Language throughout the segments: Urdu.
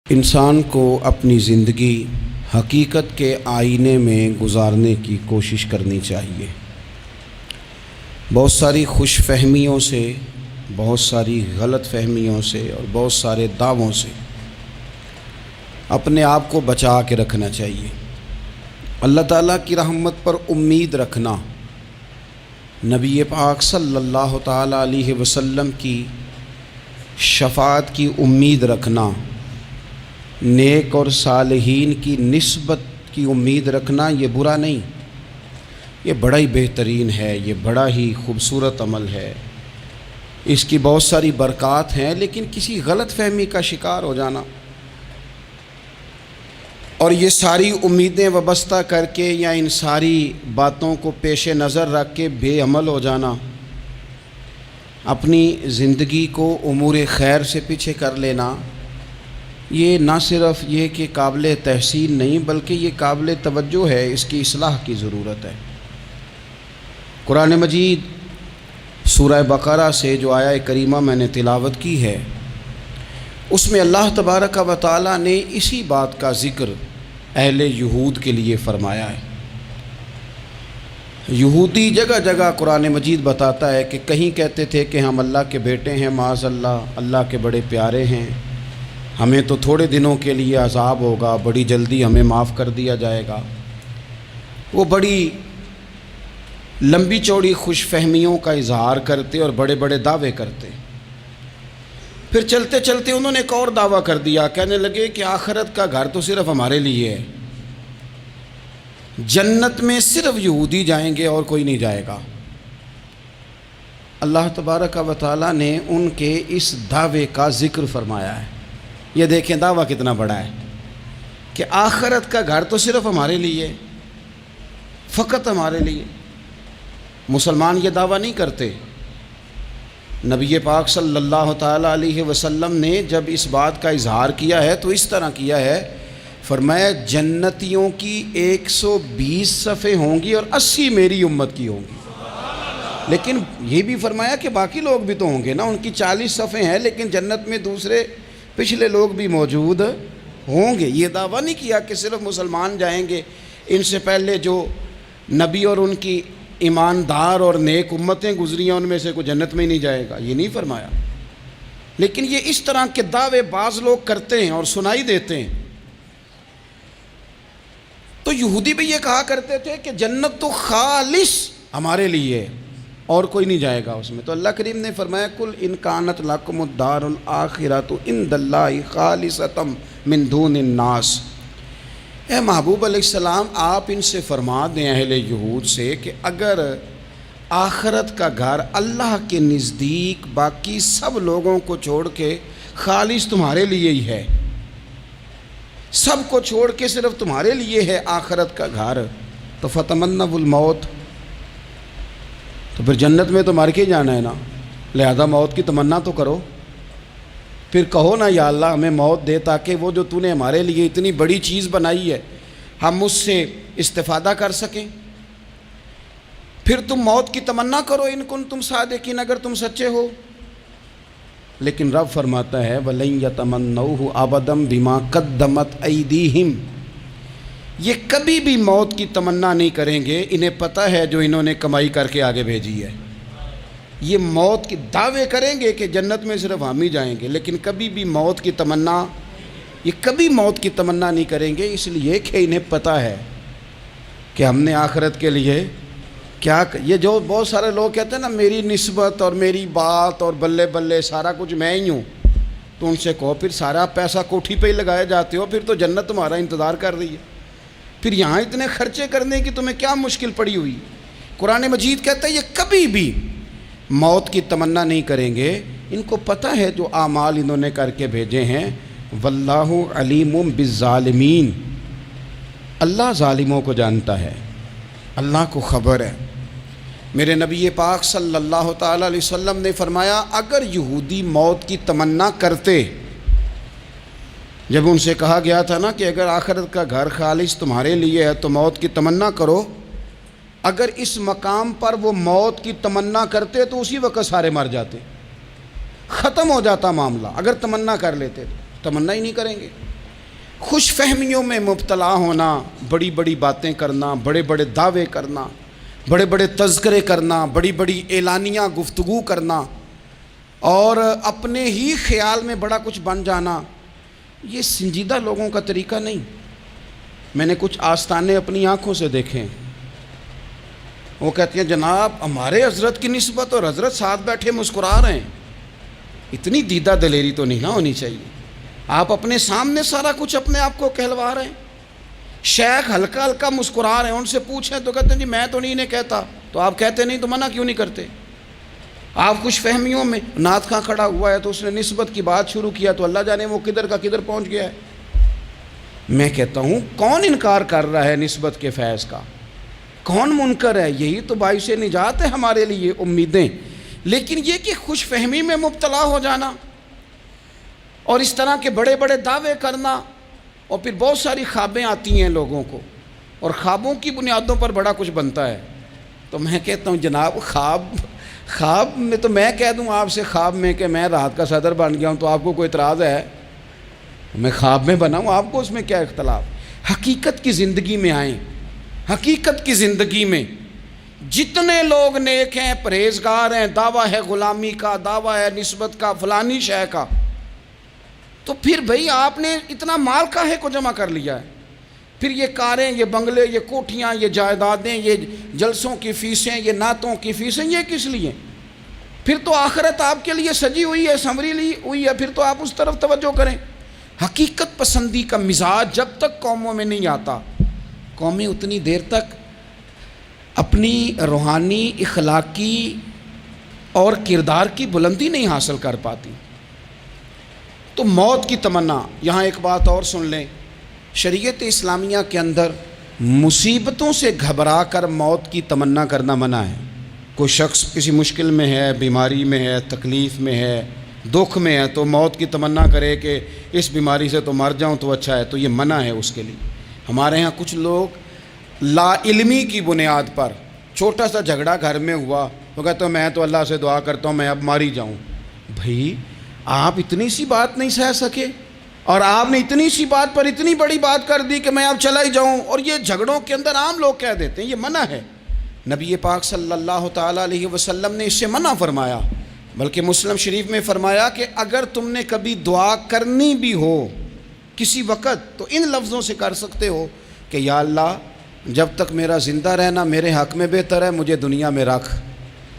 انسان کو اپنی زندگی حقیقت کے آئینے میں گزارنے کی کوشش کرنی چاہیے۔ بہت ساری خوش فہمیوں سے، بہت ساری غلط فہمیوں سے اور بہت سارے دعووں سے اپنے آپ کو بچا کے رکھنا چاہیے۔ اللہ تعالیٰ کی رحمت پر امید رکھنا، نبی پاک صلی اللہ تعالیٰ علیہ وسلم کی شفاعت کی امید رکھنا، نیک اور صالحین کی نسبت کی امید رکھنا، یہ برا نہیں، یہ بڑا ہی بہترین ہے، یہ بڑا ہی خوبصورت عمل ہے، اس کی بہت ساری برکات ہیں۔ لیکن کسی غلط فہمی کا شکار ہو جانا اور یہ ساری امیدیں وابستہ کر کے یا ان ساری باتوں کو پیش نظر رکھ کے بے عمل ہو جانا، اپنی زندگی کو امور خیر سے پیچھے کر لینا، یہ نہ صرف یہ کہ قابل تحسین نہیں بلکہ یہ قابل توجہ ہے، اس کی اصلاح کی ضرورت ہے۔ قرآن مجید سورہ بقرہ سے جو آیہ کریمہ میں نے تلاوت کی ہے، اس میں اللہ تبارک و تعالیٰ نے اسی بات کا ذکر اہل یہود کے لیے فرمایا ہے۔ یہودی جگہ جگہ قرآن مجید بتاتا ہے کہ کہیں کہتے تھے کہ ہم اللہ کے بیٹے ہیں، معاذ اللہ، اللہ کے بڑے پیارے ہیں، ہمیں تو تھوڑے دنوں کے لیے عذاب ہوگا، بڑی جلدی ہمیں معاف کر دیا جائے گا۔ وہ بڑی لمبی چوڑی خوش فہمیوں کا اظہار کرتے اور بڑے بڑے دعوے کرتے۔ پھر چلتے چلتے انہوں نے ایک اور دعویٰ کر دیا، کہنے لگے کہ آخرت کا گھر تو صرف ہمارے لیے ہے، جنت میں صرف یہودی جائیں گے اور کوئی نہیں جائے گا۔ اللہ تبارک و تعالیٰ نے ان کے اس دعوے کا ذکر فرمایا ہے۔ یہ دیکھیں دعویٰ کتنا بڑا ہے کہ آخرت کا گھر تو صرف ہمارے لیے، فقط ہمارے لیے۔ مسلمان یہ دعویٰ نہیں کرتے۔ نبی پاک صلی اللہ تعالیٰ علیہ وسلم نے جب اس بات کا اظہار کیا ہے تو اس طرح کیا ہے، فرمایا جنتیوں کی 120 صفیں ہوں گی اور 80 میری امت کی ہوں گی۔ لیکن یہ بھی فرمایا کہ باقی لوگ بھی تو ہوں گے نا، ان کی 40 صفیں ہیں لیکن جنت میں دوسرے پچھلے لوگ بھی موجود ہوں گے۔ یہ دعویٰ نہیں کیا کہ صرف مسلمان جائیں گے، ان سے پہلے جو نبی اور ان کی ایماندار اور نیک امتیں گزری ہیں ان میں سے کوئی جنت میں ہی نہیں جائے گا، یہ نہیں فرمایا۔ لیکن یہ اس طرح کے دعوے بعض لوگ کرتے ہیں اور سنائی دیتے ہیں۔ تو یہودی بھی یہ کہا کرتے تھے کہ جنت تو خالص ہمارے لیے ہے اور کوئی نہیں جائے گا اس میں۔ تو اللہ کریم نے فرمایا کل ان کانت لکم الدار الآخرۃ عند اللہ خالصۃ من دون الناس، اے محبوب علیہ السلام آپ ان سے فرما دیں اہل یہود سے کہ اگر آخرت کا گھر اللہ کے نزدیک باقی سب لوگوں کو چھوڑ کے خالص تمہارے لیے ہی ہے، سب کو چھوڑ کے صرف تمہارے لیے ہے آخرت کا گھر، تو فتمنوا الموت، تو پھر جنت میں تو مر کے جانا ہے نا، لہذا موت کی تمنا تو کرو۔ پھر کہو نا یا اللہ ہمیں موت دے تاکہ وہ جو تو نے ہمارے لیے اتنی بڑی چیز بنائی ہے ہم اس سے استفادہ کر سکیں۔ پھر تم موت کی تمنا کرو ان کنتم صادقین، اگر تم سچے ہو۔ لیکن رب فرماتا ہے وَلَن يَتَمَنَّوْهُ أَبَدًا بِمَا قَدَّمَتْ أَيْدِيهِمْ، یہ کبھی بھی موت کی تمنا نہیں کریں گے، انہیں پتہ ہے جو انہوں نے کمائی کر کے آگے بھیجی ہے۔ یہ موت کی دعوے کریں گے کہ جنت میں صرف ہم ہی جائیں گے، لیکن کبھی بھی موت کی تمنا، یہ کبھی موت کی تمنا نہیں کریں گے، اس لیے کہ انہیں پتہ ہے کہ ہم نے آخرت کے لیے کیا۔ یہ جو بہت سارے لوگ کہتے ہیں نا میری نسبت اور میری بات اور بلے بلے سارا کچھ میں ہی ہوں، تو ان سے کہو پھر سارا پیسہ کوٹھی پہ ہی لگائے جاتے ہو، پھر تو جنت تمہارا انتظار کر رہی ہے، پھر یہاں اتنے خرچے کرنے کی تمہیں کیا مشکل پڑی ہوئی۔ قرآن مجید کہتا ہے یہ کبھی بھی موت کی تمنا نہیں کریں گے، ان کو پتہ ہے جو اعمال انہوں نے کر کے بھیجے ہیں۔ واللہ علیم بالظالمین، اللہ ظالموں کو جانتا ہے، اللہ کو خبر ہے۔ میرے نبی پاک صلی اللہ تعالیٰ علیہ وسلم نے فرمایا اگر یہودی موت کی تمنا کرتے، جب ان سے کہا گیا تھا نا کہ اگر آخرت کا گھر خالص تمہارے لیے ہے تو موت کی تمنا کرو، اگر اس مقام پر وہ موت کی تمنا کرتے تو اسی وقت سارے مر جاتے، ختم ہو جاتا معاملہ۔ اگر تمنا کر لیتے تو تمنا ہی نہیں کریں گے۔ خوش فہمیوں میں مبتلا ہونا، بڑی بڑی باتیں کرنا، بڑے بڑے دعوے کرنا، بڑے بڑے تذکرے کرنا، بڑی بڑی اعلانیہ گفتگو کرنا اور اپنے ہی خیال میں بڑا کچھ بن جانا، یہ سنجیدہ لوگوں کا طریقہ نہیں۔ میں نے کچھ آستانے اپنی آنکھوں سے دیکھے، وہ کہتے ہیں جناب ہمارے حضرت کی نسبت اور حضرت ساتھ بیٹھے مسکرا رہے ہیں۔ اتنی دیدہ دلیری تو نہیں نہ ہونی چاہیے، آپ اپنے سامنے سارا کچھ اپنے آپ کو کہلوا رہے ہیں۔ شیخ ہلکا ہلکا مسکرا رہے ہیں، ان سے پوچھیں تو کہتے ہیں جی میں تو نہیں انہیں کہتا، تو آپ کہتے نہیں تو منع کیوں نہیں کرتے؟ آپ خوش فہمیوں میں، نعت خواں کھڑا ہوا ہے تو اس نے نسبت کی بات شروع کیا تو اللہ جانے وہ کدھر کا کدھر پہنچ گیا ہے۔ میں کہتا ہوں کون انکار کر رہا ہے نسبت کے فیض کا؟ کون منکر ہے؟ یہی تو باعث نجات ہے ہمارے لیے، امیدیں۔ لیکن یہ کہ خوش فہمی میں مبتلا ہو جانا اور اس طرح کے بڑے بڑے دعوے کرنا، اور پھر بہت ساری خوابیں آتی ہیں لوگوں کو اور خوابوں کی بنیادوں پر بڑا کچھ بنتا ہے۔ تو میں کہتا ہوں جناب خواب میں تو میں کہہ دوں آپ سے خواب میں کہ میں رات کا صدر بن گیا ہوں تو آپ کو کوئی اعتراض ہے؟ میں خواب میں بنا ہوں، آپ کو اس میں کیا اختلاف؟ حقیقت کی زندگی میں آئیں۔ حقیقت کی زندگی میں جتنے لوگ نیک ہیں، پرہیزگار ہیں، دعویٰ ہے غلامی کا، دعویٰ ہے نسبت کا، فلانی شے کا، تو پھر بھئی آپ نے اتنا مال کاہے کو جمع کر لیا ہے؟ پھر یہ کاریں، یہ بنگلے، یہ کوٹھیاں، یہ جائیدادیں، یہ جلسوں کی فیسیں، یہ نعتوں کی فیسیں، یہ کس لیے؟ پھر تو آخرت آپ کے لیے سجی ہوئی ہے، سنوری ہوئی ہے، پھر تو آپ اس طرف توجہ کریں۔ حقیقت پسندی کا مزاج جب تک قوموں میں نہیں آتا، قومیں اتنی دیر تک اپنی روحانی، اخلاقی اور کردار کی بلندی نہیں حاصل کر پاتی۔ تو موت کی تمنا، یہاں ایک بات اور سن لیں، شریعت اسلامیہ کے اندر مصیبتوں سے گھبرا کر موت کی تمنا کرنا منع ہے۔ کوئی شخص کسی مشکل میں ہے، بیماری میں ہے، تکلیف میں ہے، دکھ میں ہے، تو موت کی تمنا کرے کہ اس بیماری سے تو مر جاؤں تو اچھا ہے، تو یہ منع ہے اس کے لیے۔ ہمارے ہاں کچھ لوگ لا علمی کی بنیاد پر چھوٹا سا جھگڑا گھر میں ہوا تو کہتے ہیں میں تو اللہ سے دعا کرتا ہوں میں اب مار ہی جاؤں۔ بھائی آپ اتنی سی بات نہیں سہ سکے اور آپ نے اتنی سی بات پر اتنی بڑی بات کر دی کہ میں اب چلا ہی جاؤں، اور یہ جھگڑوں کے اندر عام لوگ کہہ دیتے ہیں، یہ منع ہے۔ نبی پاک صلی اللہ تعالیٰ علیہ وسلم نے اس سے منع فرمایا، بلکہ مسلم شریف میں فرمایا کہ اگر تم نے کبھی دعا کرنی بھی ہو کسی وقت تو ان لفظوں سے کر سکتے ہو کہ یا اللہ جب تک میرا زندہ رہنا میرے حق میں بہتر ہے، مجھے دنیا میں رکھ،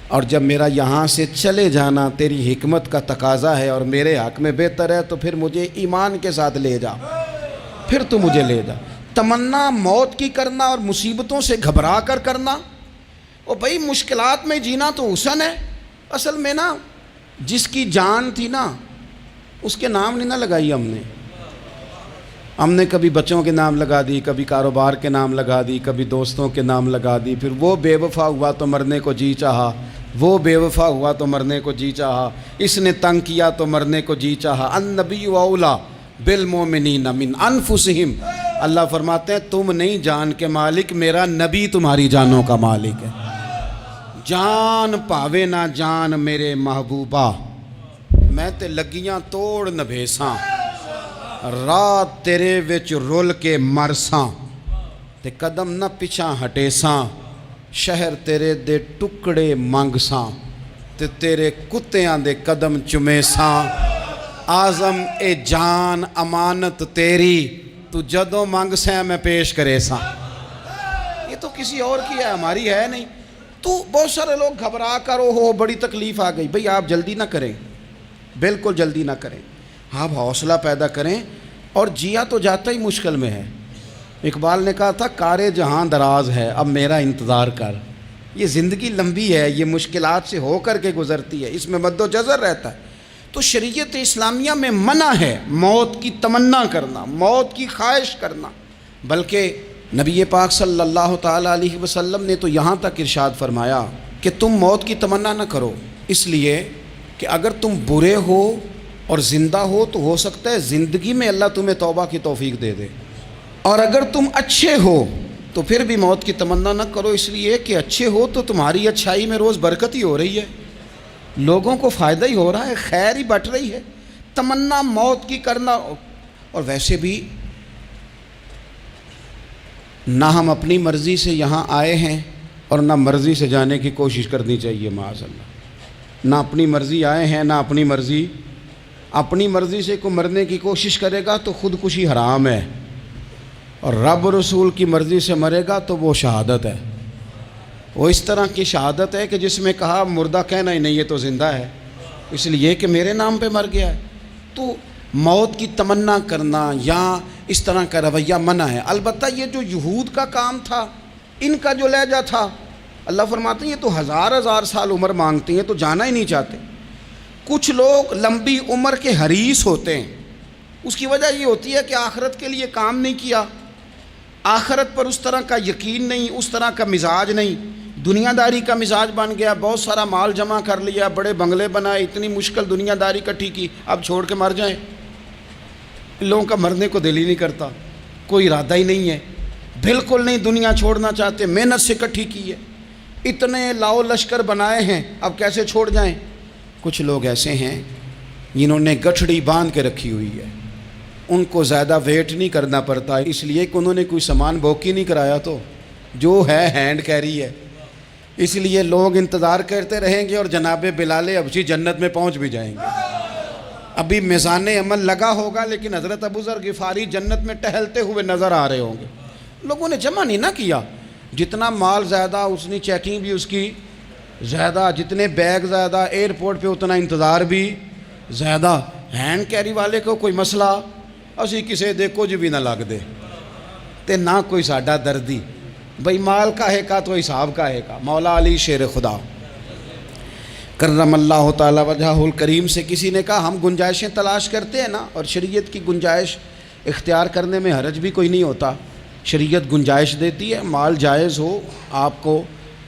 اور جب میرا یہاں سے چلے جانا تیری حکمت کا تقاضا ہے اور میرے حق میں بہتر ہے تو پھر مجھے ایمان کے ساتھ لے جا، پھر تو مجھے لے جا۔ تمنا موت کی کرنا اور مصیبتوں سے گھبرا کر کرنا، اور بھائی مشکلات میں جینا تو حسن ہے۔ اصل میں نا جس کی جان تھی نا اس کے نام نہیں نہ لگائی ہم نے کبھی بچوں کے نام لگا دی، کبھی کاروبار کے نام لگا دی، کبھی دوستوں کے نام لگا دی، پھر وہ بے وفا ہوا تو مرنے کو جی چاہا، وہ بے وفا ہوا تو مرنے کو جی چاہا، اس نے تنگ کیا تو مرنے کو جی چاہا۔ النبی اولیٰ بالمؤمنین من انفسہم، اللہ فرماتے ہیں تم نہیں جان کے مالک، میرا نبی تمہاری جانوں کا مالک ہے۔ جان پاوے نہ جان میرے محبوبہ، میں تے لگیاں توڑ نبھیساں، رات تیرے وچ رول کے مرساں، تے قدم نہ پچھاں ہٹیساں، شہر تیرے دے ٹکڑے منگساں، تے تیرے کتیاں دے قدم چمیساں، آزم اے جان امانت تیری، تو جدوں منگ سیں میں پیش کرے ساں۔ یہ تو کسی اور کی ہے، ہماری ہے نہیں۔ تو بہت سارے لوگ گھبرا کر ہو بڑی تکلیف آ گئی، بھئی آپ جلدی نہ کریں، بالکل جلدی نہ کریں، آپ حوصلہ پیدا کریں، اور جیا تو جاتا ہی مشکل میں ہے۔ اقبال نے کہا تھا کارِ جہاں دراز ہے اب میرا انتظار کر، یہ زندگی لمبی ہے، یہ مشکلات سے ہو کر کے گزرتی ہے، اس میں مد و جزر رہتا ہے۔ تو شریعت اسلامیہ میں منع ہے موت کی تمنا کرنا، موت کی خواہش کرنا، بلکہ نبی پاک صلی اللہ تعالیٰ علیہ وسلم نے تو یہاں تک ارشاد فرمایا کہ تم موت کی تمنا نہ کرو، اس لیے کہ اگر تم برے ہو اور زندہ ہو سکتا ہے زندگی میں اللہ تمہیں توبہ کی توفیق دے دے، اور اگر تم اچھے ہو تو پھر بھی موت کی تمنا نہ کرو، اس لیے کہ اچھے ہو تو تمہاری اچھائی میں روز برکت ہی ہو رہی ہے، لوگوں کو فائدہ ہی ہو رہا ہے، خیر ہی بٹ رہی ہے۔ تمنا موت کی کرنا، اور ویسے بھی نہ ہم اپنی مرضی سے یہاں آئے ہیں اور نہ مرضی سے جانے کی کوشش کرنی چاہیے معاذ اللہ۔ نہ اپنی مرضی آئے ہیں، نہ اپنی مرضی سے کوئی مرنے کی کوشش کرے گا تو خودکشی حرام ہے، اور رب رسول کی مرضی سے مرے گا تو وہ شہادت ہے۔ وہ اس طرح کی شہادت ہے کہ جس میں کہا مردہ کہنا ہی نہیں، یہ تو زندہ ہے، اس لیے کہ میرے نام پہ مر گیا ہے۔ تو موت کی تمنا کرنا یا اس طرح کا رویہ منع ہے۔ البتہ یہ جو یہود کا کام تھا، ان کا جو لہجہ تھا، اللہ فرماتے ہیں یہ تو ہزار سال عمر مانگتی ہیں تو جانا ہی نہیں چاہتے۔ کچھ لوگ لمبی عمر کے حریص ہوتے ہیں، اس کی وجہ یہ ہوتی ہے کہ آخرت کے لیے کام نہیں کیا، آخرت پر اس طرح کا یقین نہیں، اس طرح کا مزاج نہیں، دنیا داری کا مزاج بن گیا، بہت سارا مال جمع کر لیا، بڑے بنگلے بنائے، اتنی مشکل دنیا داری کٹھی کی، اب چھوڑ کے مر جائیں۔ ان لوگوں کا مرنے کو دل ہی نہیں کرتا، کوئی ارادہ ہی نہیں ہے، بالکل نہیں دنیا چھوڑنا چاہتے، محنت سے کٹھی کی ہے، اتنے لاؤ لشکر بنائے ہیں، اب کیسے چھوڑ جائیں۔ کچھ لوگ ایسے ہیں جنہوں نے گٹھڑی باندھ کے رکھی ہوئی ہے، ان کو زیادہ ویٹ نہیں کرنا پڑتا، اس لیے کہ انہوں نے کوئی سامان بوکی نہیں کرایا، تو جو ہے ہینڈ کیری ہے، اس لیے لوگ انتظار کرتے رہیں گے اور جناب بلال حبشی جنت میں پہنچ بھی جائیں گے۔ ابھی میزان عمل لگا ہوگا لیکن حضرت ابو ذر غفاری جنت میں ٹہلتے ہوئے نظر آ رہے ہوں گے۔ لوگوں نے جمع نہیں نہ کیا، جتنا مال زیادہ اتنی چیکنگ بھی اس کی زیادہ، جتنے بیگ زیادہ، ایئرپورٹ پہ اتنا انتظار بھی زیادہ۔ ہینڈ کیری والے کو کوئی مسئلہ اسی کسے دے کچھ بھی نہ لگ دے تے نہ کوئی ساڈا دردی، بھئی مال کاہے کا تو حساب کاہے کا۔ مولا علی شیر خدا کرم اللہ تعالی وجہہ الکریم سے کسی نے کہا ہم گنجائشیں تلاش کرتے ہیں نا، اور شریعت کی گنجائش اختیار کرنے میں حرج بھی کوئی نہیں ہوتا، شریعت گنجائش دیتی ہے، مال جائز ہو آپ کو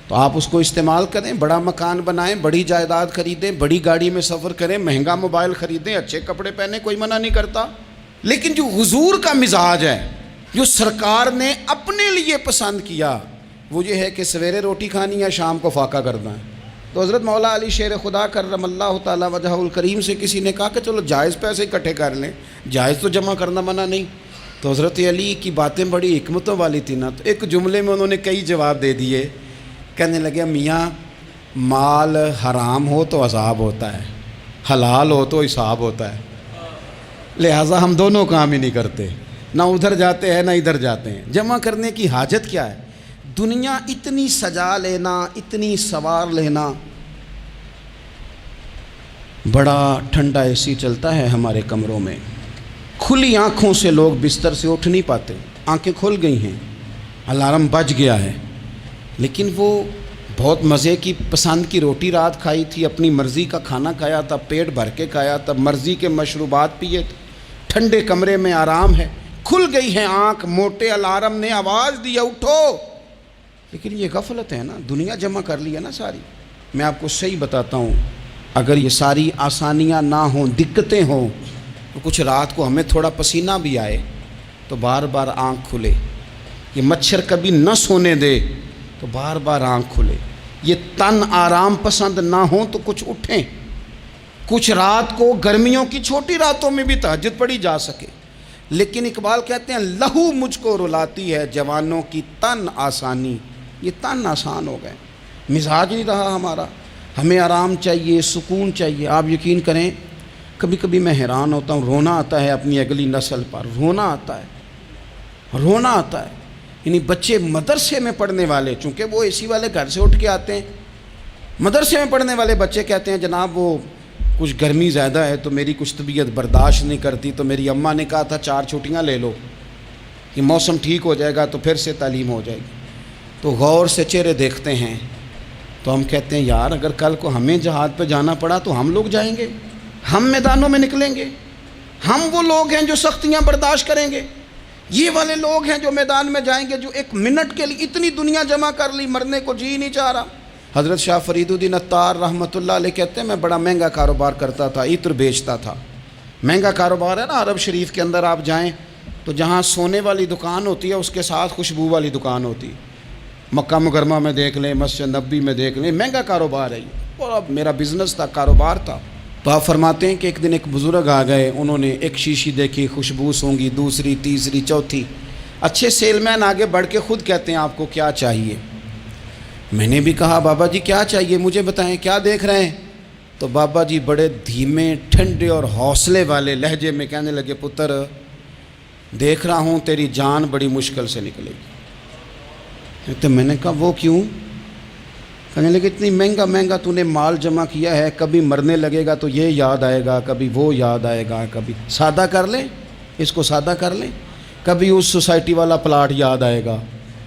تو آپ اس کو استعمال کریں، بڑا مکان بنائیں، بڑی جائیداد خریدیں، بڑی گاڑی میں سفر کریں، مہنگا موبائل خریدیں، اچھے کپڑے پہنیں، کوئی منع نہیں کرتا۔ لیکن جو حضور کا مزاج ہے، جو سرکار نے اپنے لیے پسند کیا، وہ یہ ہے کہ سویرے روٹی کھانی ہے، شام کو فاقہ کرنا ہے۔ تو حضرت مولا علی شیر خدا کرم اللہ تعالی وجہہ الکریم سے کسی نے کہا کہ چلو جائز پیسے اکٹھے کر لیں، جائز تو جمع کرنا منع نہیں۔ تو حضرت علی کی باتیں بڑی حکمتوں والی تھی نا، تو ایک جملے میں انہوں نے کئی جواب دے دیے۔ کہنے لگے میاں مال حرام ہو تو عذاب ہوتا ہے، حلال ہو تو حساب ہوتا ہے، لہٰذا ہم دونوں کام ہی نہیں کرتے، نہ ادھر جاتے ہیں نہ ادھر جاتے ہیں۔ جمع کرنے کی حاجت کیا ہے؟ دنیا اتنی سجا لینا، اتنی سوار لینا، بڑا ٹھنڈا اے سی چلتا ہے ہمارے کمروں میں، کھلی آنکھوں سے لوگ بستر سے اٹھ نہیں پاتے، آنکھیں کھل گئی ہیں، الارم بج گیا ہے، لیکن وہ بہت مزے کی پسند کی روٹی رات کھائی تھی، اپنی مرضی کا کھانا کھایا تھا، پیٹ بھر کے کھایا تھا، مرضی کے مشروبات پیے تھے، ٹھنڈے کمرے میں آرام ہے، کھل گئی ہے آنکھ، موٹے الارم نے آواز دیا اٹھو، لیکن یہ غفلت ہے نا، دنیا جمع کر لی ہے نا ساری۔ میں آپ کو صحیح بتاتا ہوں، اگر یہ ساری آسانیاں نہ ہوں، دقتیں ہوں، تو کچھ رات کو ہمیں تھوڑا پسینہ بھی آئے تو بار بار آنکھ کھلے، یہ مچھر کبھی نہ سونے دے تو بار بار آنکھ کھلے، یہ تن آرام پسند نہ ہوں تو کچھ اٹھیں، کچھ رات کو گرمیوں کی چھوٹی راتوں میں بھی تہجد پڑھی جا سکے۔ لیکن اقبال کہتے ہیں لہو مجھ کو رلاتی ہے جوانوں کی تن آسانی، یہ تن آسان ہو گئے، مزاج نہیں رہا ہمارا، ہمیں آرام چاہیے، سکون چاہیے۔ آپ یقین کریں کبھی کبھی میں حیران ہوتا ہوں، رونا آتا ہے اپنی اگلی نسل پر، رونا آتا ہے۔ یعنی بچے مدرسے میں پڑھنے والے، چونکہ وہ اے سی والے گھر سے اٹھ کے آتے ہیں، مدرسے میں پڑھنے والے بچے کہتے ہیں جناب وہ کچھ گرمی زیادہ ہے تو میری کچھ طبیعت برداشت نہیں کرتی، تو میری اماں نے کہا تھا 4 چھٹیاں لے لو کہ موسم ٹھیک ہو جائے گا تو پھر سے تعلیم ہو جائے گی۔ تو غور سے چہرے دیکھتے ہیں تو ہم کہتے ہیں یار اگر کل کو ہمیں جہاد پہ جانا پڑا تو ہم لوگ جائیں گے، ہم میدانوں میں نکلیں گے، ہم وہ لوگ ہیں جو سختیاں برداشت کریں گے، یہ والے لوگ ہیں جو میدان میں جائیں گے جو 1 منٹ کے لیے اتنی دنیا جمع کر لی، مرنے کو جی نہیں چاہ رہا۔ حضرت شاہ فرید الدین عطار رحمۃ اللہ علیہ کہتے ہیں میں بڑا مہنگا کاروبار کرتا تھا، عطر بیچتا تھا، مہنگا کاروبار ہے نا، عرب شریف کے اندر آپ جائیں تو جہاں سونے والی دکان ہوتی ہے اس کے ساتھ خوشبو والی دکان ہوتی ہے، مکہ مکرمہ میں دیکھ لیں، مسجد نبوی میں دیکھ لیں، مہنگا کاروبار ہے یہ، اور اب میرا بزنس تھا، کاروبار تھا۔ تو آپ فرماتے ہیں کہ ایک دن ایک بزرگ آ گئے، انہوں نے ایک شیشی دیکھی، خوشبو سونگی، دوسری، تیسری، چوتھی، اچھے سیل مین آگے بڑھ کے خود کہتے ہیں آپ کو کیا چاہیے. میں نے بھی کہا بابا جی کیا چاہیے مجھے بتائیں, کیا دیکھ رہے ہیں؟ تو بابا جی بڑے دھیمے ٹھنڈے اور حوصلے والے لہجے میں کہنے لگے, پتر دیکھ رہا ہوں تیری جان بڑی مشکل سے نکلے گی. تو میں نے کہا وہ کیوں؟ کہنے لگے اتنی مہنگا تو نے مال جمع کیا ہے, کبھی مرنے لگے گا تو یہ یاد آئے گا, کبھی وہ یاد آئے گا, کبھی سادہ کر لیں اس کو سادہ کر لیں, کبھی اس سوسائٹی والا پلاٹ یاد آئے گا,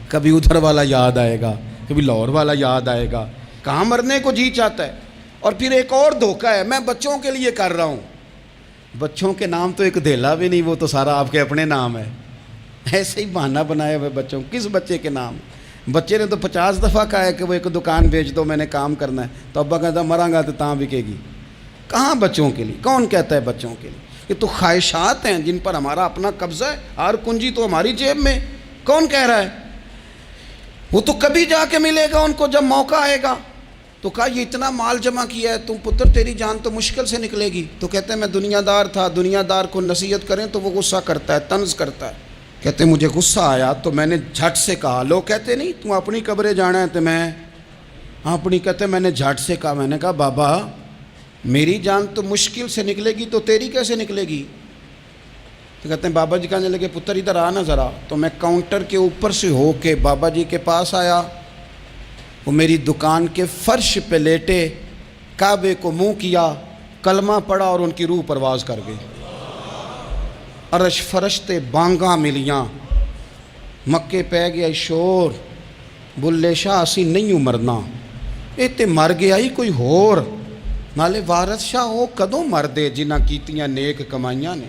کبھی ادھر والا یاد آئے گا, کبھی لاہور والا یاد آئے گا. کہاں مرنے کو جی چاہتا ہے. اور پھر ایک اور دھوکہ ہے, میں بچوں کے لیے کر رہا ہوں. بچوں کے نام تو ایک دھیلا بھی نہیں, وہ تو سارا آپ کے اپنے نام ہے. ایسے ہی بہانہ بنایا ہوئے بچوں, کس بچے کے نام؟ بچے نے تو 50 دفعہ کہا ہے کہ وہ ایک دکان بیچ دو, میں نے کام کرنا ہے. تو ابا کہتا مراں گا تو تاں بکے گی. کہاں بچوں کے لیے؟ کون کہتا ہے بچوں کے لیے؟ یہ تو خواہشات ہیں جن پر ہمارا اپنا قبضہ ہے. ہر کنجی تو ہماری جیب میں. کون کہہ رہا ہے؟ وہ تو کبھی جا کے ملے گا ان کو جب موقع آئے گا. تو کہا یہ اتنا مال جمع کیا ہے تم پتر, تیری جان تو مشکل سے نکلے گی. تو کہتے ہیں میں دنیا دار تھا, دنیا دار کو نصیحت کریں تو وہ غصہ کرتا ہے, طنز کرتا ہے. کہتے مجھے غصہ آیا تو میں نے جھٹ سے کہا, لوگ کہتے نہیں تم اپنی قبریں جانا ہے تو میں اپنی, کہتے میں نے جھٹ سے کہا, میں نے کہا بابا میری جان تو مشکل سے نکلے گی تو تیری کیسے نکلے گی؟ تو کہتے ہیں بابا جی کہنے لگے پتر ادھر آنا ذرا. تو میں کاؤنٹر کے اوپر سے ہو کے بابا جی کے پاس آیا. وہ میری دکان کے فرش پہ لیٹے, کعبے کو منہ کیا, کلمہ پڑھا اور ان کی روح پرواز کر گئی. عرش فرشتے بانگاں ملیاں, مکے پہ گیا شور, بلے شاہ اسی نہیں مرنا, اے تے مر گیا ہی کوئی ہور, نالے وارث شاہ ہو کدوں مر دے جنہ کیتیاں نیک کمائیاں نے.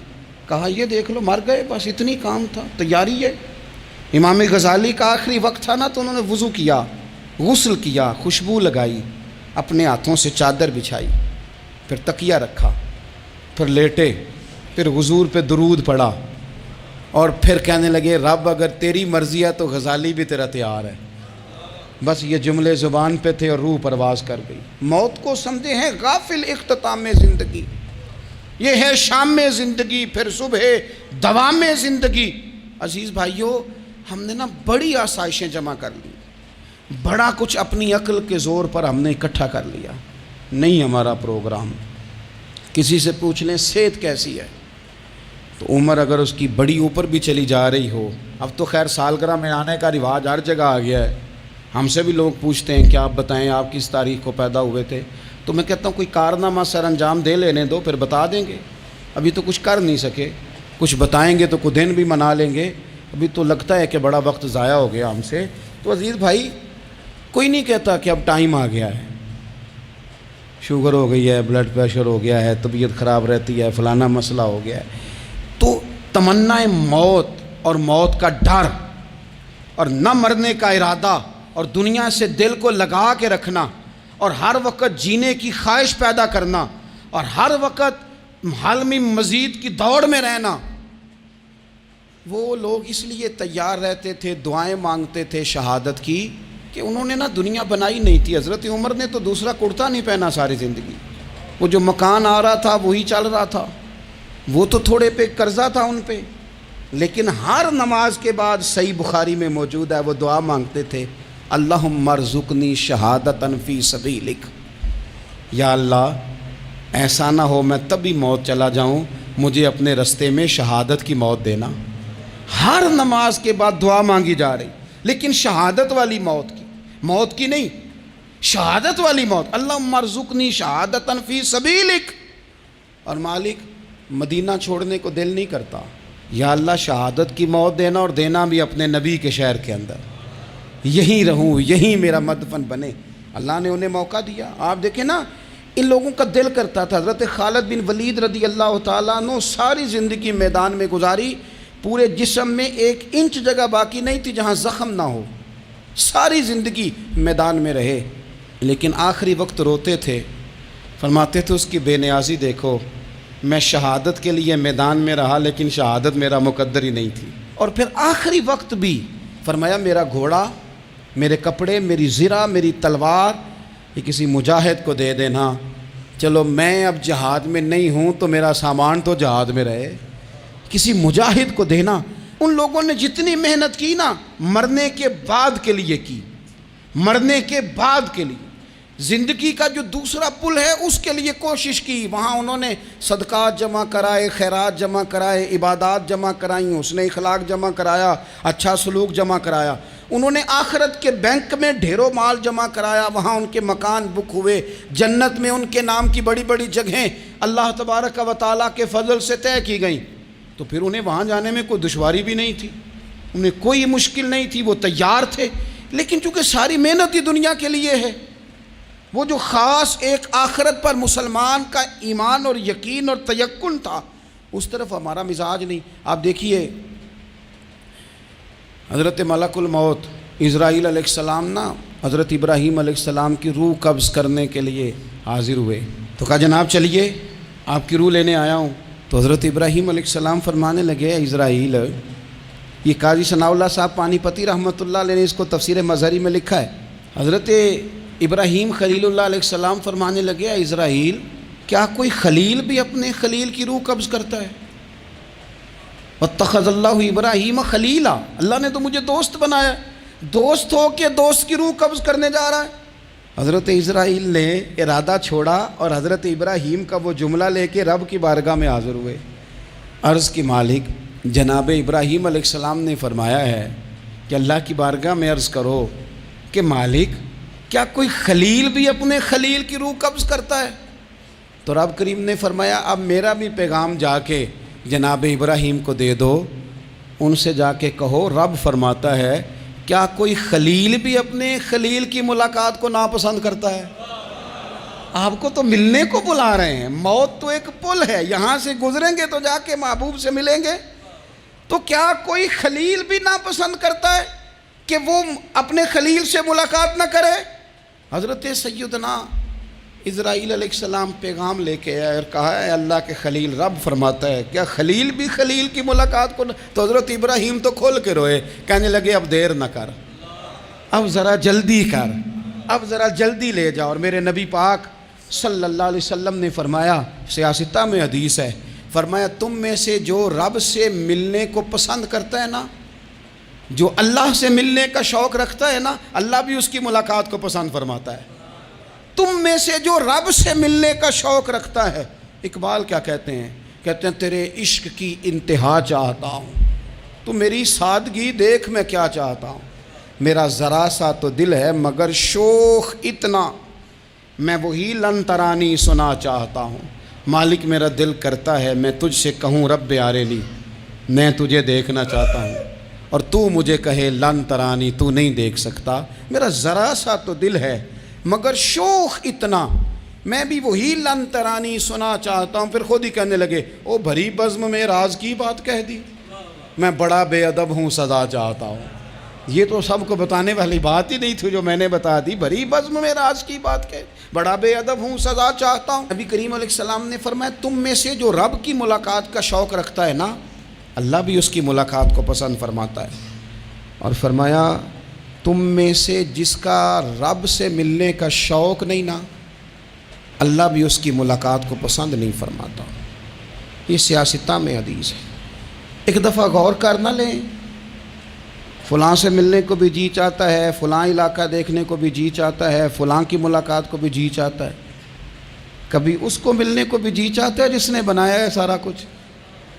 کہا یہ دیکھ لو مر گئے, بس اتنی کام تھا, تیاری ہے. امام غزالی کا آخری وقت تھا نا, تو انہوں نے وضو کیا, غسل کیا, خوشبو لگائی, اپنے ہاتھوں سے چادر بچھائی, پھر تکیہ رکھا, پھر لیٹے, پھر حضور پہ درود پڑھا, اور پھر کہنے لگے رب اگر تیری مرضی ہے تو غزالی بھی تیرا تیار ہے. بس یہ جملے زبان پہ تھے اور روح پرواز کر گئی. موت کو سمجھے ہیں غافل اختتام زندگی, یہ ہے شام میں زندگی, پھر صبح دوام میں زندگی. عزیز بھائیوں, ہم نے نا بڑی آسائشیں جمع کر لی, بڑا کچھ اپنی عقل کے زور پر ہم نے اکٹھا کر لیا. نہیں ہمارا پروگرام. کسی سے پوچھ لیں صحت کیسی ہے, تو عمر اگر اس کی بڑی اوپر بھی چلی جا رہی ہو, اب تو خیر سالگرہ میں آنے کا رواج ہر جگہ آ گیا ہے, ہم سے بھی لوگ پوچھتے ہیں کہ آپ بتائیں آپ کس تاریخ کو پیدا ہوئے تھے. تو میں کہتا ہوں کوئی کارنامہ سر انجام دے لینے دو, پھر بتا دیں گے. ابھی تو کچھ کر نہیں سکے, کچھ بتائیں گے تو کچھ دن بھی منا لیں گے. ابھی تو لگتا ہے کہ بڑا وقت ضائع ہو گیا ہم سے. تو عزیز بھائی کوئی نہیں کہتا کہ اب ٹائم آ گیا ہے, شوگر ہو گئی ہے, بلڈ پریشر ہو گیا ہے, طبیعت خراب رہتی ہے, فلانا مسئلہ ہو گیا ہے. تو تمنا موت اور موت کا ڈر اور نہ مرنے کا ارادہ اور دنیا سے دل کو لگا کے رکھنا اور ہر وقت جینے کی خواہش پیدا کرنا اور ہر وقت حالمی مزید کی دوڑ میں رہنا, وہ لوگ اس لیے تیار رہتے تھے, دعائیں مانگتے تھے شہادت کی, کہ انہوں نے نا دنیا بنائی نہیں تھی. حضرت عمر نے تو دوسرا کرتا نہیں پہنا ساری زندگی. وہ جو مکان آ رہا تھا وہی چل رہا تھا, وہ تو تھوڑے پہ قرضہ تھا ان پہ, لیکن ہر نماز کے بعد صحیح بخاری میں موجود ہے وہ دعا مانگتے تھے, اللہم ارزقنی شہادتا فی سبیلک, یا اللہ ایسا نہ ہو میں تبھی موت چلا جاؤں, مجھے اپنے رستے میں شہادت کی موت دینا. ہر نماز کے بعد دعا مانگی جا رہی, لیکن شہادت والی موت کی نہیں, شہادت والی موت. اللہم ارزقنی شہادتا فی سبیلک. اور مالک مدینہ چھوڑنے کو دل نہیں کرتا, یا اللہ شہادت کی موت دینا, اور دینا بھی اپنے نبی کے شہر کے اندر, یہیں رہوں, یہیں میرا مدفن بنے. اللہ نے انہیں موقع دیا. آپ دیکھیں نا ان لوگوں کا دل کرتا تھا. حضرت خالد بن ولید رضی اللہ تعالیٰ عنہ ساری زندگی میدان میں گزاری, پورے جسم میں 1 انچ جگہ باقی نہیں تھی جہاں زخم نہ ہو, ساری زندگی میدان میں رہے, لیکن آخری وقت روتے تھے, فرماتے تھے اس کی بے نیازی دیکھو, میں شہادت کے لیے میدان میں رہا لیکن شہادت میرا مقدر ہی نہیں تھی. اور پھر آخری وقت بھی فرمایا میرا گھوڑا, میرے کپڑے, میری زرہ, میری تلوار یہ کسی مجاہد کو دے دینا, چلو میں اب جہاد میں نہیں ہوں تو میرا سامان تو جہاد میں رہے, کسی مجاہد کو دینا. ان لوگوں نے جتنی محنت کی نا مرنے کے بعد کے لیے کی، مرنے کے بعد کے لیے زندگی کا جو دوسرا پل ہے اس کے لیے کوشش کی، وہاں انہوں نے صدقات جمع کرائے، خیرات جمع کرائے، عبادات جمع کرائیں، حسن اخلاق جمع کرایا، اچھا سلوک جمع کرایا، انہوں نے آخرت کے بینک میں ڈھیروں مال جمع کرایا، وہاں ان کے مکان بک ہوئے، جنت میں ان کے نام کی بڑی بڑی جگہیں اللہ تبارک و تعالیٰ کے فضل سے طے کی گئیں، تو پھر انہیں وہاں جانے میں کوئی دشواری بھی نہیں تھی، انہیں کوئی مشکل نہیں تھی، وہ تیار تھے، لیکن چونکہ ساری محنت ہی دنیا کے لیے ہے، وہ جو خاص ایک آخرت پر مسلمان کا ایمان اور یقین اور تیقن تھا اس طرف ہمارا مزاج نہیں۔ آپ دیکھیے حضرت ملک الموت اسرائیل علیہ السلام نا حضرت ابراہیم علیہ السلام کی روح قبض کرنے کے لیے حاضر ہوئے، تو کہا جناب چلیے آپ کی روح لینے آیا ہوں، تو حضرت ابراہیم علیہ السلام فرمانے لگے اسرائیل، یہ قاضی ثناء اللہ صاحب پانی پتی رحمۃ اللہ علیہ نے اس کو تفسیر مظہری میں لکھا ہے، حضرت ابراہیم خلیل اللہ علیہ السلام فرمانے لگے اسرائیل کیا کوئی خلیل بھی اپنے خلیل کی روح قبض کرتا ہے؟ واتخذ اللہ ابراہیم خلیلا، اللہ نے تو مجھے دوست بنایا، دوست ہو کے دوست کی روح قبض کرنے جا رہا ہے۔ حضرت اسرائیل نے ارادہ چھوڑا اور حضرت ابراہیم کا وہ جملہ لے کے رب کی بارگاہ میں حاضر ہوئے، عرض کی مالک جناب ابراہیم علیہ السلام نے فرمایا ہے کہ اللہ کی بارگاہ میں عرض کرو کہ مالک کیا کوئی خلیل بھی اپنے خلیل کی روح قبض کرتا ہے؟ تو رب کریم نے فرمایا اب میرا بھی پیغام جا کے جناب ابراہیم کو دے دو، ان سے جا کے کہو رب فرماتا ہے کیا کوئی خلیل بھی اپنے خلیل کی ملاقات کو ناپسند کرتا ہے؟ آپ کو تو ملنے کو بلا رہے ہیں، موت تو ایک پل ہے، یہاں سے گزریں گے تو جا کے محبوب سے ملیں گے، تو کیا کوئی خلیل بھی ناپسند کرتا ہے کہ وہ اپنے خلیل سے ملاقات نہ کرے؟ حضرت سیدنا اسرائیل علیہ السلام پیغام لے کے آئے اور کہا ہے اللہ کے خلیل رب فرماتا ہے کیا خلیل بھی خلیل کی ملاقات کو تو حضرت ابراہیم تو کھول کے روئے، کہنے لگے اب دیر نہ کر، اب ذرا جلدی کر، اب ذرا جلدی لے جا۔ اور میرے نبی پاک صلی اللہ علیہ وسلم نے فرمایا، سیاستہ میں حدیث ہے، فرمایا تم میں سے جو رب سے ملنے کو پسند کرتا ہے نا، جو اللہ سے ملنے کا شوق رکھتا ہے نا، اللہ بھی اس کی ملاقات کو پسند فرماتا ہے۔ تم میں سے جو رب سے ملنے کا شوق رکھتا ہے، اقبال کیا کہتے ہیں؟ کہتے ہیں تیرے عشق کی انتہا چاہتا ہوں، تو میری سادگی دیکھ میں کیا چاہتا ہوں، میرا ذرا سا تو دل ہے مگر شوق اتنا، میں وہی لن ترانی سنا چاہتا ہوں، مالک میرا دل کرتا ہے میں تجھ سے کہوں رب آریلی، میں تجھے دیکھنا چاہتا ہوں اور تو مجھے کہے لن ترانی، تو نہیں دیکھ سکتا، میرا ذرا سا تو دل ہے مگر شوق اتنا، میں بھی وہی لن ترانی سنا چاہتا ہوں۔ پھر خود ہی کہنے لگے او بھری بزم میں راز کی بات کہہ دی، میں بڑا بے ادب ہوں سزا چاہتا ہوں۔ یہ تو سب کو بتانے والی بات ہی نہیں تھی جو میں نے بتا دی، بھری بزم میں راز کی بات کہہ، بڑا بے ادب ہوں سزا چاہتا ہوں۔ نبی کریم علیہ السلام نے فرمایا تم میں سے جو رب کی ملاقات کا شوق رکھتا ہے نا، اللہ بھی اس کی ملاقات کو پسند فرماتا ہے۔ اور فرمایا تم میں سے جس کا رب سے ملنے کا شوق نہیں نا، اللہ بھی اس کی ملاقات کو پسند نہیں فرماتا۔ یہ سیاستہ میں حدیث ہے، ایک دفعہ غور کر نہ لیں، فلاں سے ملنے کو بھی جی چاہتا ہے، فلاں علاقہ دیکھنے کو بھی جی چاہتا ہے، فلاں کی ملاقات کو بھی جی چاہتا ہے، کبھی اس کو ملنے کو بھی جی چاہتا ہے جس نے بنایا ہے سارا کچھ،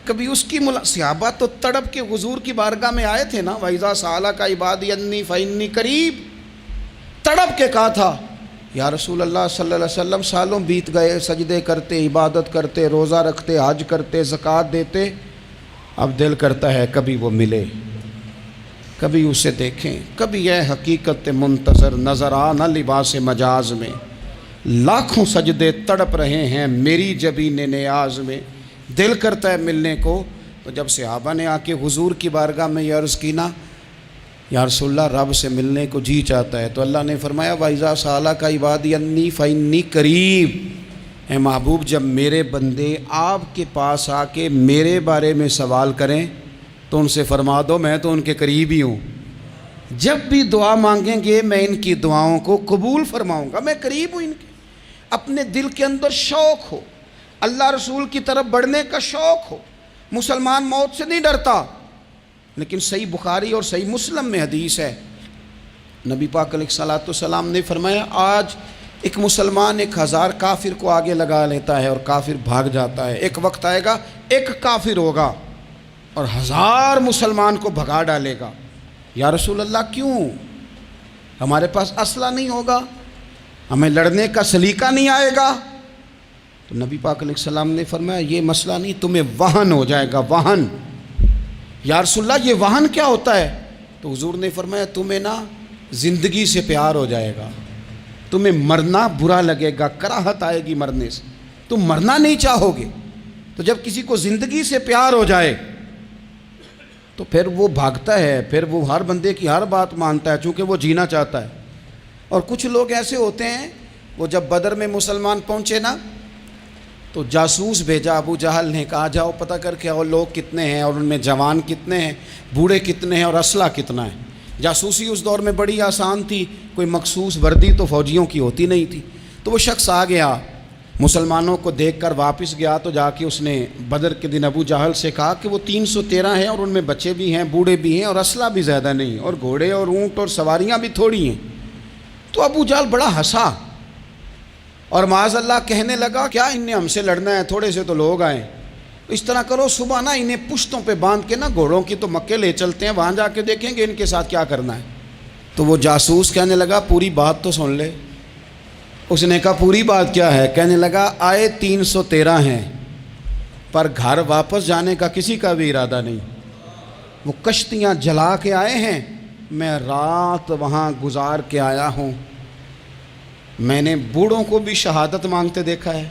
کبھی اس کی صحابہ تو تڑپ کے حضور کی بارگاہ میں آئے تھے نا، وَإِذَا سَأَلَكَ عِبَادِي عَنِّي فَإِنِّي قَرِيبٌ، تڑپ کے کہا تھا یا رسول اللہ صلی اللہ علیہ وسلم سالوں بیت گئے، سجدے کرتے، عبادت کرتے، روزہ رکھتے، حج کرتے، زکوٰۃ دیتے، اب دل کرتا ہے کبھی وہ ملے، کبھی اسے دیکھیں، کبھی اے حقیقت منتظر نظر آ نہ لباس مجاز میں، لاکھوں سجدے تڑپ رہے ہیں میری جبین نیاز میں، دل کرتا ہے ملنے کو۔ تو جب صحابہ نے آ کے حضور کی بارگاہ میں یہ عرض کی نا یا رسول اللہ رب سے ملنے کو جی چاہتا ہے، تو اللہ نے فرمایا وَإِذَا سَأَلَكَ عِبَادِي عَنِّي فَإِنِّي قَرِيبٌ، اے محبوب جب میرے بندے آپ کے پاس آ کے میرے بارے میں سوال کریں تو ان سے فرما دو میں تو ان کے قریب ہی ہوں، جب بھی دعا مانگیں گے میں ان کی دعاؤں کو قبول فرماؤں گا، میں قریب ہوں ان کے۔ اپنے دل کے اندر شوق ہو، اللہ رسول کی طرف بڑھنے کا شوق ہو، مسلمان موت سے نہیں ڈرتا، لیکن صحیح بخاری اور صحیح مسلم میں حدیث ہے، نبی پاک علیہ الصلوۃ والسلام نے فرمایا آج ایک مسلمان 1000 کافر کو آگے لگا لیتا ہے اور کافر بھاگ جاتا ہے، ایک وقت آئے گا ایک کافر ہوگا اور 1000 مسلمان کو بھگا ڈالے گا۔ یا رسول اللہ کیوں؟ ہمارے پاس اسلحہ نہیں ہوگا، ہمیں لڑنے کا سلیقہ نہیں آئے گا؟ تو نبی پاک علیہ السلام نے فرمایا یہ مسئلہ نہیں، تمہیں وہن ہو جائے گا، وہن۔ یا رسول اللہ یہ وہن کیا ہوتا ہے؟ تو حضور نے فرمایا تمہیں نا زندگی سے پیار ہو جائے گا، تمہیں مرنا برا لگے گا، کراہت آئے گی مرنے سے، تم مرنا نہیں چاہو گے۔ تو جب کسی کو زندگی سے پیار ہو جائے تو پھر وہ بھاگتا ہے، پھر وہ ہر بندے کی ہر بات مانتا ہے چونکہ وہ جینا چاہتا ہے۔ اور کچھ لوگ ایسے ہوتے ہیں، وہ جب بدر میں مسلمان پہنچے نا تو جاسوس بھیجا ابو جہل نے، کہا جاؤ پتہ کر کے آؤ لوگ کتنے ہیں اور ان میں جوان کتنے ہیں، بوڑھے کتنے ہیں اور اسلحہ کتنا ہے۔ جاسوسی اس دور میں بڑی آسان تھی، کوئی مخصوص وردی تو فوجیوں کی ہوتی نہیں تھی۔ تو وہ شخص آ گیا، مسلمانوں کو دیکھ کر واپس گیا تو جا کے اس نے بدر کے دن ابو جہل سے کہا کہ وہ 313 ہیں اور ان میں بچے بھی ہیں، بوڑھے بھی ہیں اور اسلحہ بھی زیادہ نہیں، اور گھوڑے اور اونٹ اور سواریاں بھی تھوڑی ہیں۔ تو ابو جہل بڑا ہنسا اور معاذ اللہ کہنے لگا کیا ان نے ہم سے لڑنا ہے؟ تھوڑے سے تو لوگ آئے، اس طرح کرو صبح نا انہیں پشتوں پہ باندھ کے نا گھوڑوں کی تو مکے لے چلتے ہیں، وہاں جا کے دیکھیں گے ان کے ساتھ کیا کرنا ہے۔ تو وہ جاسوس کہنے لگا پوری بات تو سن لے۔ اس نے کہا پوری بات کیا ہے؟ کہنے لگا آئے 313 ہیں پر گھر واپس جانے کا کسی کا بھی ارادہ نہیں، وہ کشتیاں جلا کے آئے ہیں، میں رات وہاں گزار کے آیا ہوں۔ میں نے بوڑھوں کو بھی شہادت مانگتے دیکھا ہے،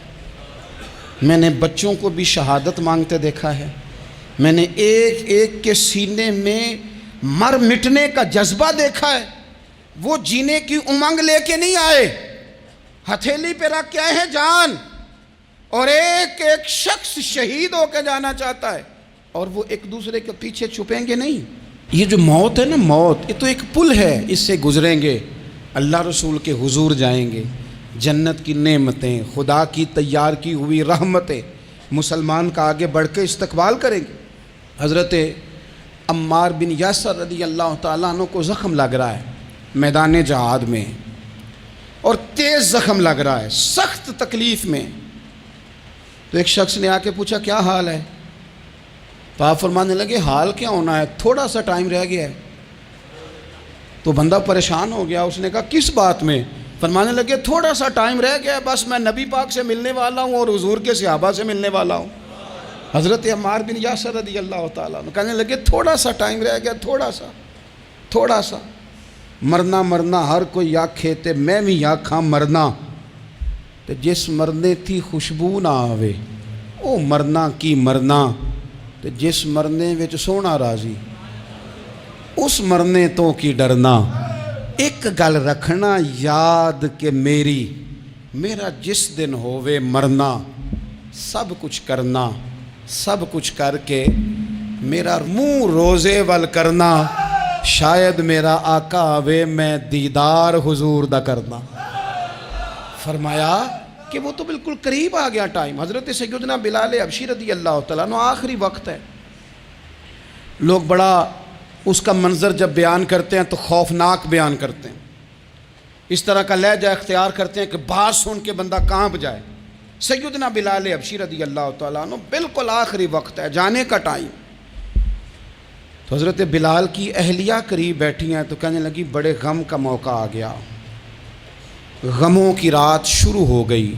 میں نے بچوں کو بھی شہادت مانگتے دیکھا ہے، میں نے ایک ایک کے سینے میں مر مٹنے کا جذبہ دیکھا ہے۔ وہ جینے کی امنگ لے کے نہیں آئے، ہتھیلی پہ رکھ کے آئے ہیں جان، اور ایک ایک شخص شہید ہو کے جانا چاہتا ہے، اور وہ ایک دوسرے کے پیچھے چھپیں گے نہیں۔ یہ جو موت ہے نا، موت یہ تو ایک پل ہے، اس سے گزریں گے، اللہ رسول کے حضور جائیں گے، جنت کی نعمتیں، خدا کی تیار کی ہوئی رحمتیں مسلمان کا آگے بڑھ کے استقبال کریں گے۔ حضرت عمار بن یاسر رضی اللہ تعالیٰ عنہ کو زخم لگ رہا ہے میدان جہاد میں، اور تیز زخم لگ رہا ہے، سخت تکلیف میں۔ تو ایک شخص نے آ کے پوچھا کیا حال ہے؟ تو آپ فرمانے لگے حال کیا ہونا ہے، تھوڑا سا ٹائم رہ گیا ہے۔ تو بندہ پریشان ہو گیا، اس نے کہا کس بات میں؟ فرمانے لگے تھوڑا سا ٹائم رہ گیا ہے، بس میں نبی پاک سے ملنے والا ہوں اور حضور کے صحابہ سے ملنے والا ہوں۔ حضرت عمار بن یاسر رضی اللہ تعالیٰ عنہ کہنے لگے تھوڑا سا ٹائم رہ گیا، تھوڑا سا مرنا مرنا ہر کوئی آکھے تے میں بھی آکھاں مرنا، تے جس مرنے تھی خوشبو نہ آوے او مرنا کی مرنا، تے جس مرنے وچ سونا راضی اس مرنے تو کی ڈرنا۔ ایک گل رکھنا یاد کہ میرا جس دن ہووے مرنا، سب کچھ کرنا، سب کچھ کر کے میرا منہ روزے ول کرنا، شاید میرا آقا آوے میں دیدار حضور دا کرنا۔ فرمایا کہ وہ تو بالکل قریب آ گیا ٹائم۔ حضرت سیدنا بلال حبشی رضی اللہ تعالیٰ عنہ آخری وقت ہے، لوگ بڑا اس کا منظر جب بیان کرتے ہیں تو خوفناک بیان کرتے ہیں، اس طرح کا لہجہ اختیار کرتے ہیں کہ بات سن کے بندہ کانپ جائے۔ سیدنا بلال حبشی رضی اللہ تعالیٰ عنہ بالکل آخری وقت ہے، جانے کا ٹائم۔ تو حضرت بلال کی اہلیہ قریب بیٹھی ہیں تو کہنے لگی بڑے غم کا موقع آ گیا، غموں کی رات شروع ہو گئی،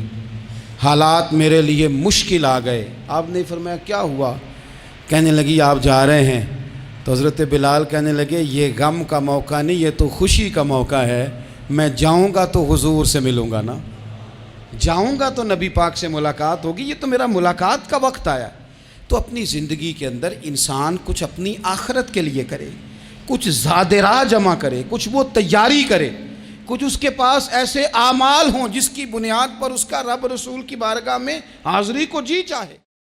حالات میرے لیے مشکل آ گئے۔ آپ نے فرمایا کیا ہوا؟ کہنے لگی آپ جا رہے ہیں؟ تو حضرت بلال کہنے لگے یہ غم کا موقع نہیں، یہ تو خوشی کا موقع ہے، میں جاؤں گا تو حضور سے ملوں گا نا، جاؤں گا تو نبی پاک سے ملاقات ہوگی، یہ تو میرا ملاقات کا وقت آیا۔ تو اپنی زندگی کے اندر انسان کچھ اپنی آخرت کے لیے کرے، کچھ زادراہ جمع کرے، کچھ وہ تیاری کرے، کچھ اس کے پاس ایسے اعمال ہوں جس کی بنیاد پر اس کا رب رسول کی بارگاہ میں حاضری کو جی چاہے۔